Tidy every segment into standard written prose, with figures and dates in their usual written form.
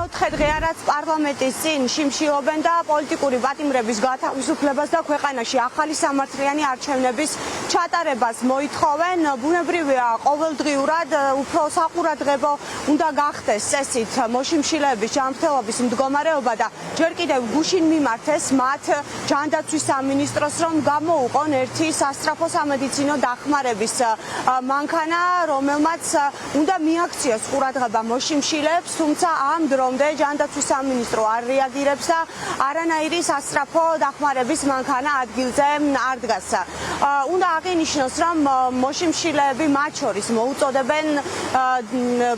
მეოთხე დღეა რაც პარლამენტის წინ შიმშილობენ და პოლიტიკური პატიმრების გათავისუფლებას და ქვეყანაში ახალი სამართლიანი არჩევნების ჩატარებას მოითხოვენ. ბუნებრივია, ყოველდღიურად უფრო საყურადღებო უნდა გახდეს წესით მოშიმშილეების ჯანმრთელობის მდგომარეობა და ჯერ კიდევ გუშინ მიმართეს მათ ჯანდაცვის სამინისტროს, რომ გამოუყონ ერთი სასწრაფო სამედიცინო დახმარების მანქანა, რომელმაც უნდა მიაქციოს ყურადღება მოშიმშილეებს, თუმცა ამ დრომდე ჯანდაცვის სამინისტრო არ რეაგირებს და არანაირი სასწრაფო დახმარების მანქანა ადგილზე არ დგას. უნდა აღინიშნოს, რომ მოშიმშილეები მათ შორის მოუწოდებენ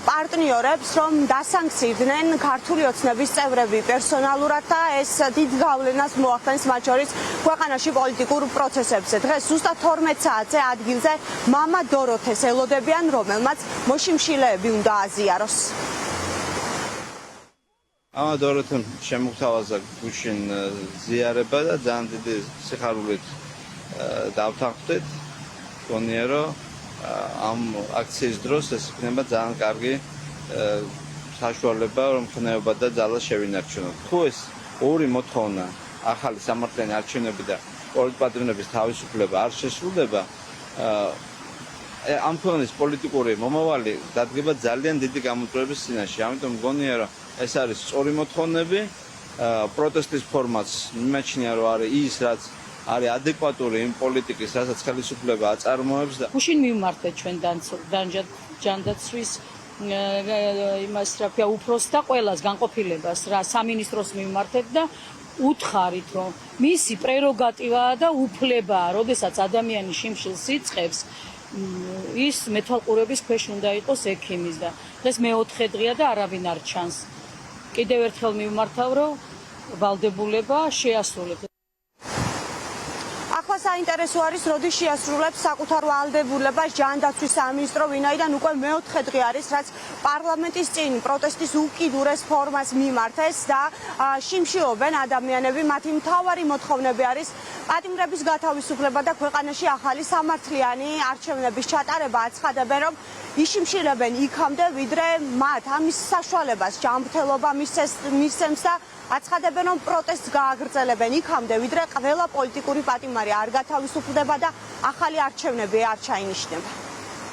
პარტნიორებს, რომ დასანქცირდნენ ქართული ოცნების წევრები პერსონალურად და ეს დიდ გავლენას მოახდენს მათ შორის ქვეყანაში პოლიტიკურ პროცესებზე. დღეს ზუსტად 12 საათზე ადგილზე მამა დოროთეს ელოდებიან, რომელმაც მოშიმშილეები უნდა აზიაროს. ამა დოროთემ შემოგთავაზა გუშინ ზიარება და ძალიან დიდი სიხარულით დავთანხმდით. გონია რომ ამ აქციის დროს ეს იქნება ძალიან კარგი საშუალება, რომ ხნეობა და ძალა შევინარჩუნოთ. თუ ეს ორი მოთხოვნა, ახალი სამართლიანი არჩევნები და პოლიტპატიმრების თავისუფლება არ შესრულდება, ამ ქვეყნის პოლიტიკური მომავალი დადგება ძალიან დიდი გამოწვევების წინაშე. ამიტომ მგონია, რომ ეს არის სწორი მოთხოვნები, პროტესტის ფორმაც მიმაჩნია, რომ არის ის, რაც არის ადეკვატური იმ პოლიტიკის, რასაც ხელისუფლება აწარმოებს და გუშინ მივმართეთ ჩვენ ჯანდაცვის იმას რა ქვია უფროს და ყველას განყოფილებას რა სამინისტროს მივმართეთ და უთხარით, რომ მისი პრეროგატივაა და უფლებაა, როდესაც ადამიანი შიმშილს იწყებს, ის მეთვალყურების ქვეშ უნდა იყოს ექიმის და დღეს მეოთხე დღეა და არავინ არ ჩანს. კიდევ ერთხელ მივმართავ, რომ ვალდებულება შეასრულებს. ახლა საინტერესო არის, როდის შეასრულებს საკუთარ ვალდებულებას ჯანდაცვის სამინისტრო, ვინაიდან უკვე მეოთხე დღე არის, რაც პარლამენტის წინ პროტესტის უკიდურეს ფორმას მიმართეს და შიმშილობენ ადამიანები. მათი მთავარი მოთხოვნები არის პატიმრების გათავისუფლება და ქვეყანაში ახალი სამართლიანი არჩევნების ჩატარება. აცხადებენ, რომ იშიმშილებენ იქამდე, ვიდრე მათ ამის საშუალებას ჯანმრთელობა მისცემს და აცხადებენ, რომ პროტესტს გააგრძელებენ იქამდე, ვიდრე ყველა პოლიტიკური პატიმარი არ გათავისუფლდება და ახალი არჩევნები არ ჩაინიშნება.